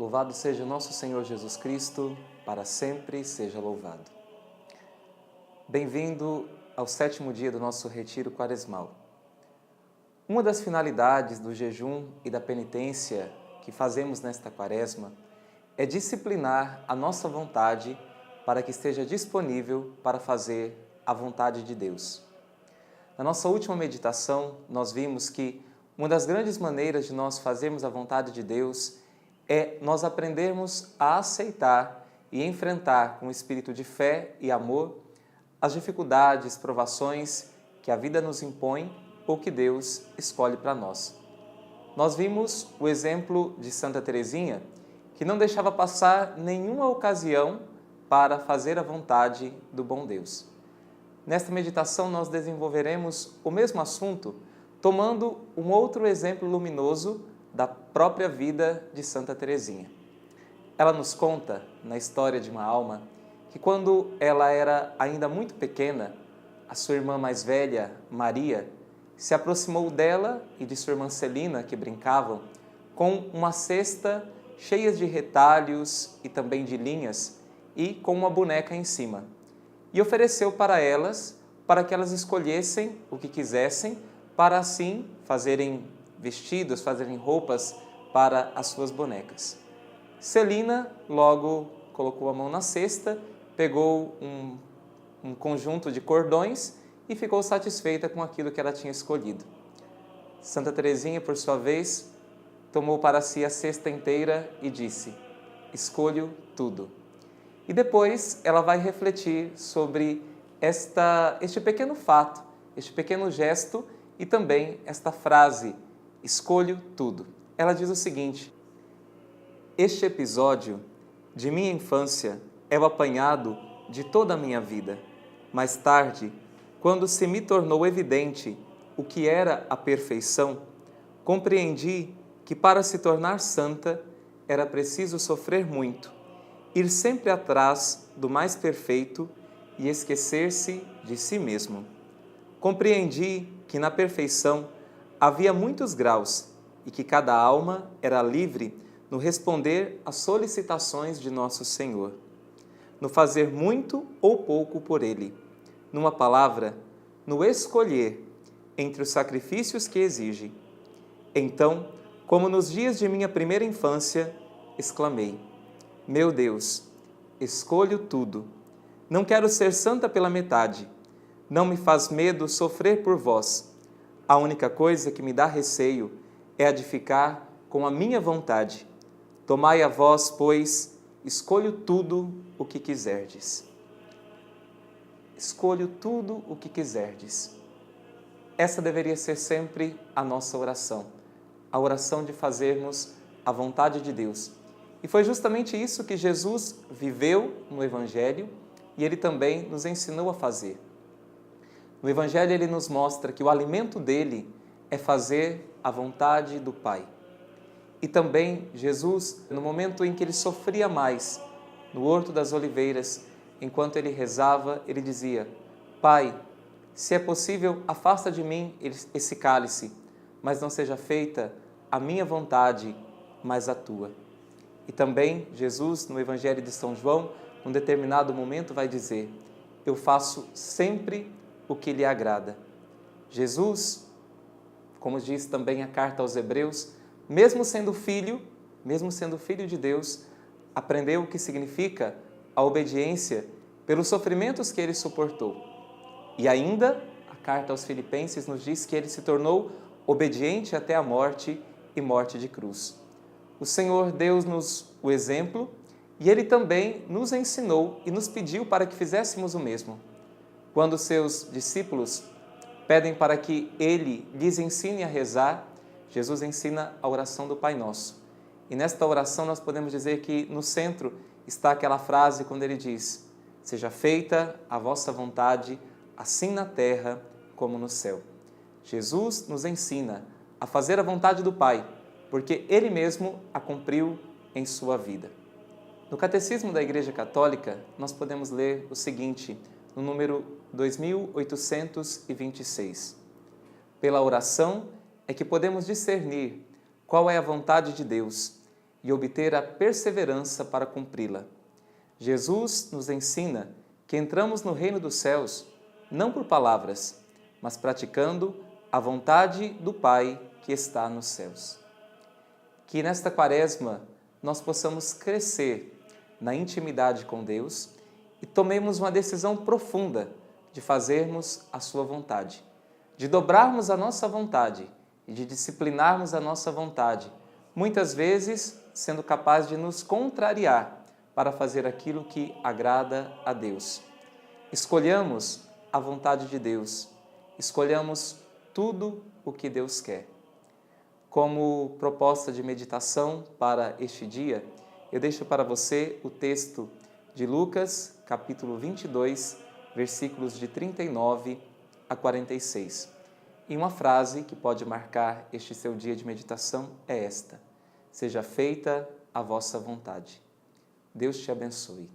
Louvado seja nosso Senhor Jesus Cristo, para sempre seja louvado. Bem-vindo ao 7º dia do nosso retiro quaresmal. Uma das finalidades do jejum e da penitência que fazemos nesta quaresma é disciplinar a nossa vontade para que esteja disponível para fazer a vontade de Deus. Na nossa última meditação, nós vimos que uma das grandes maneiras de nós fazermos a vontade de Deus é nós aprendermos a aceitar e enfrentar com espírito de fé e amor as dificuldades, provações que a vida nos impõe ou que Deus escolhe para nós. Nós vimos o exemplo de Santa Teresinha, que não deixava passar nenhuma ocasião para fazer a vontade do bom Deus. Nesta meditação nós desenvolveremos o mesmo assunto, tomando um outro exemplo luminoso da própria vida de Santa Teresinha. Ela nos conta, na história de uma alma, que quando ela era ainda muito pequena, a sua irmã mais velha, Maria, se aproximou dela e de sua irmã Celina, que brincavam, com uma cesta cheia de retalhos e também de linhas e com uma boneca em cima. E ofereceu para elas, para que elas escolhessem o que quisessem, para assim fazerem vestidos, fazerem roupas para as suas bonecas. Celina logo colocou a mão na cesta, pegou um conjunto de cordões e ficou satisfeita com aquilo que ela tinha escolhido. Santa Teresinha, por sua vez, tomou para si a cesta inteira e disse: escolho tudo. E depois ela vai refletir sobre este pequeno fato, este pequeno gesto e também esta frase, escolho tudo. Ela diz o seguinte: este episódio de minha infância é o apanhado de toda a minha vida. Mais tarde, quando se me tornou evidente o que era a perfeição, compreendi que para se tornar santa era preciso sofrer muito, ir sempre atrás do mais perfeito e esquecer-se de si mesmo. Compreendi que na perfeição havia muitos graus e que cada alma era livre no responder às solicitações de nosso Senhor, no fazer muito ou pouco por Ele, numa palavra, no escolher entre os sacrifícios que exige. Então, como nos dias de minha primeira infância, exclamei: meu Deus, escolho tudo. Não quero ser santa pela metade. Não me faz medo sofrer por vós. A única coisa que me dá receio é a de ficar com a minha vontade. Tomai a vós, pois, escolho tudo o que quiserdes. Escolho tudo o que quiserdes. Essa deveria ser sempre a nossa oração, a oração de fazermos a vontade de Deus. E foi justamente isso que Jesus viveu no Evangelho e Ele também nos ensinou a fazer. No Evangelho Ele nos mostra que o alimento dele é fazer a vontade do Pai. E também Jesus, no momento em que Ele sofria mais, no Horto das Oliveiras, enquanto Ele rezava, Ele dizia: Pai, se é possível, afasta de mim esse cálice, mas não seja feita a minha vontade, mas a tua. E também Jesus, no Evangelho de São João, num determinado momento vai dizer: eu faço sempre o que lhe agrada. Jesus, como diz também a carta aos Hebreus, mesmo sendo filho de Deus, aprendeu o que significa a obediência pelos sofrimentos que ele suportou. E ainda, a carta aos Filipenses nos diz que ele se tornou obediente até a morte e morte de cruz. O Senhor deu-nos o exemplo e Ele também nos ensinou e nos pediu para que fizéssemos o mesmo. Quando seus discípulos pedem para que Ele lhes ensine a rezar, Jesus ensina a oração do Pai Nosso. E nesta oração nós podemos dizer que no centro está aquela frase quando Ele diz: seja feita a vossa vontade, assim na terra como no céu. Jesus nos ensina a fazer a vontade do Pai, porque Ele mesmo a cumpriu em sua vida. No Catecismo da Igreja Católica, nós podemos ler o seguinte, no número 2826. Pela oração é que podemos discernir qual é a vontade de Deus e obter a perseverança para cumpri-la. Jesus nos ensina que entramos no reino dos céus não por palavras, mas praticando a vontade do Pai que está nos céus. Que nesta quaresma nós possamos crescer na intimidade com Deus e tomemos uma decisão profunda de fazermos a sua vontade, de dobrarmos a nossa vontade e de disciplinarmos a nossa vontade, muitas vezes sendo capaz de nos contrariar para fazer aquilo que agrada a Deus. Escolhamos a vontade de Deus, escolhamos tudo o que Deus quer. Como proposta de meditação para este dia, eu deixo para você o texto de Lucas, capítulo 22, versículos de 39 a 46. E uma frase que pode marcar este seu dia de meditação é esta: seja feita a vossa vontade. Deus te abençoe.